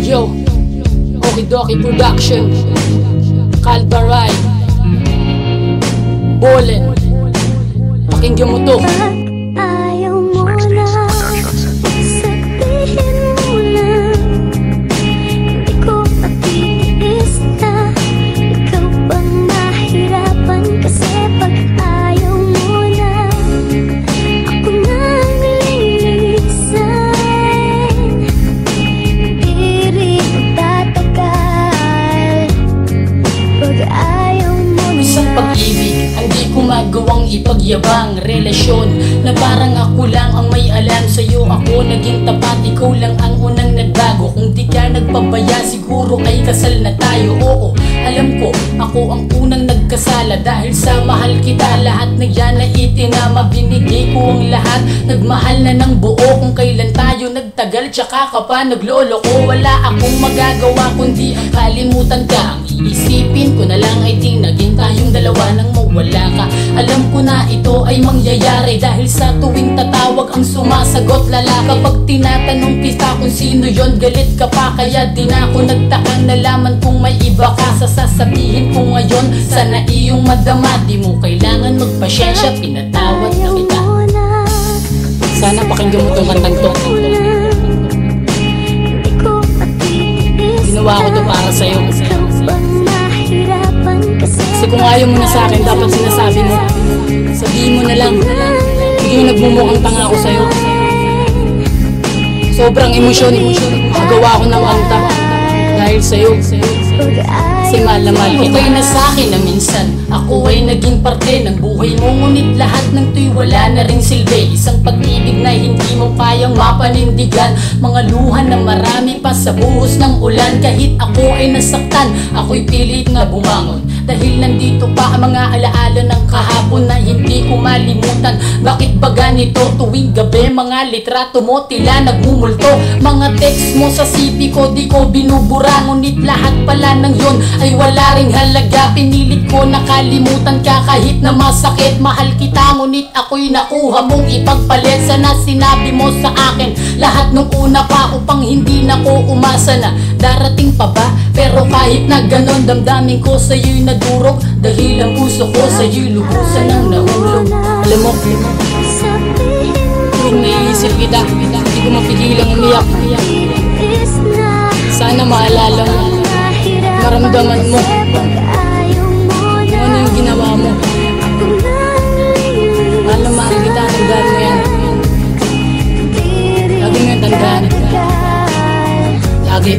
Yo, Okidoki Production, Calvaray, Bolen, pakinggan mo to. Ayaw mo na, sabihin mo na, hindi ko matitiis na. Ikaw bang mahirapan kasi pag ayaw mo na, ako na ang lilisan. Di rin tatagal pag ayaw mo na. Isang pag-ibig ang di ko magawang ipagyabang, relasyon na parang ako lang ang may alam. Sa'yo ako naging tapat, ikaw lang ang unang nagbago. Kung di ka nagpabaya siguro ay kasal na tayo. Oo, alam ko ako ang unang nagkasala, dahil sa mahal kita lahat na yan na itinama. Binigay ko ang lahat, nagmahal na ng buo. Kung kailan tayo nagtagal tsaka ka pa naglolo ko. Wala akong magagawa kundi ang kalimutan ka. Ang iisipin ko na lang ay di naging tayong dalawa nang mawala ka. Alam ko na ito ay mangyayari dahil sa tuwing tatawag ang sumasagot lalaki. Kapag tinatanong kita kung sino yon, galit ka pa. Kaya di na ako nagtakang nalaman kung may iba ka. Sa sasabihin ko ngayon, sana iyong madama. Di mo kailangan magpasyensya, pinatawad na kita. Sana pakinggan mo tong kantang to. Ginawa ko to para sa'yo. Kasi kung ayaw mo na sa'kin, dapat sinasabi mo. Sabihin mo na lang, hindi mo nagmumukhang tanga ako sa'yo. Sobrang emosyon, magawa ko ng kanta dahil sa'yo. Kasi mahal na mahal kita. Okay na sa'kin na minsan ako ay naging parte ng buhay mo, ngunit lahat ng tuy wala na ring silbi. Isang pag-ibig na hindi mo kayang mapanindigan, mga luha na marami pa sa buhos ng ulan. Kahit ako ay nasaktan, ako'y pilit nga bumangon, dahil nandito pa ang mga alaala ng kahapon na hindi ko malimutan. Bakit ba ganito tuwing gabi, mga litrato mo tila nagmumulto. Mga text mo sa CP ko di ko binubura, ngunit lahat pala ng yon ay wala ring halaga. Pinilit ko nakalimutan ka kahit na masakit. Mahal kita ngunit ako'y nakuha mong ipagpalit. Sana sinabi mo sa akin lahat nung una pa upang hindi na ko umasa na darating pa ba. Pero kahit na ganon, damdamin ko sa'yo'y nadurog, dahil ang puso ko sa'yo'y lubusan ng nahulog. Alam mo, tuwing naiisip kita, hindi ko mapigilang umiyak. Sana maalala mo, maramdaman mo kung ano yung ginawa mo. Mahal na mahal kita, tandaan mo yan. Lagi mo yung tandaan. Lagi.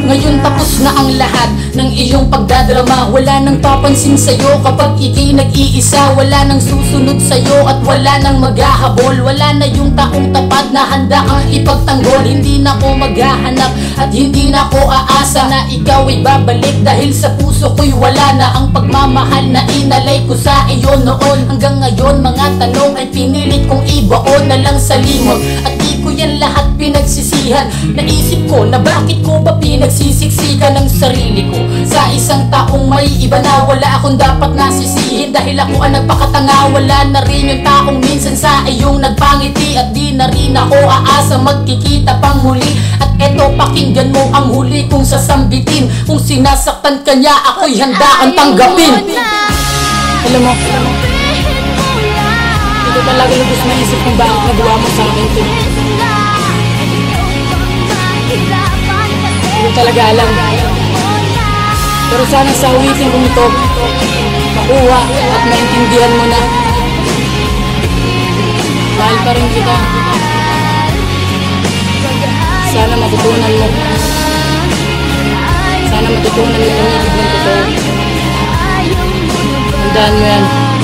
Ngayon tapos na ang lahat ng iyong pagdadrama. Wala nang papansin sa'yo kapag ika'y nag-iisa. Wala nang susunod sa'yo at wala nang maghahabol. Wala na yung taong tapat na handa kang ipagtanggol. Hindi na ko maghahanap at hindi na ko aasa na ikaw ay babalik, dahil sa puso ko'y wala na ang pagmamahal na inalay ko sa iyo noon. Hanggang ngayon mga tanong ay pinilit kong ibaon na lang sa limot, at di ko yan lahat pinagsisihan. Naisip ko na bakit ko ba pinagsisiksikan ng sarili ko sa isang taong may iba na wala akong dapat nasisihin, dahil ako ang nagpakatanga. Wala na rin yung taong minsan sa iyong nagpangiti, at di na rin ako aasa magkikita pang muli. At eto pakinggan mo ang huli kong sasambitin, kung sinasaktan ka niya ako'y handa kang tanggapin. Alam mo, hindi ko talaga lubos maisip kung bakit nagawa mo sa akin ito. Hindi ko talaga alam. Pero sana sa awitin kong ito, makuha at maintindihan mo na mahal pa rin kita. Sana matutunan mo. Sana matutunan mo ang ibig ng totoo. Tandaan mo yan.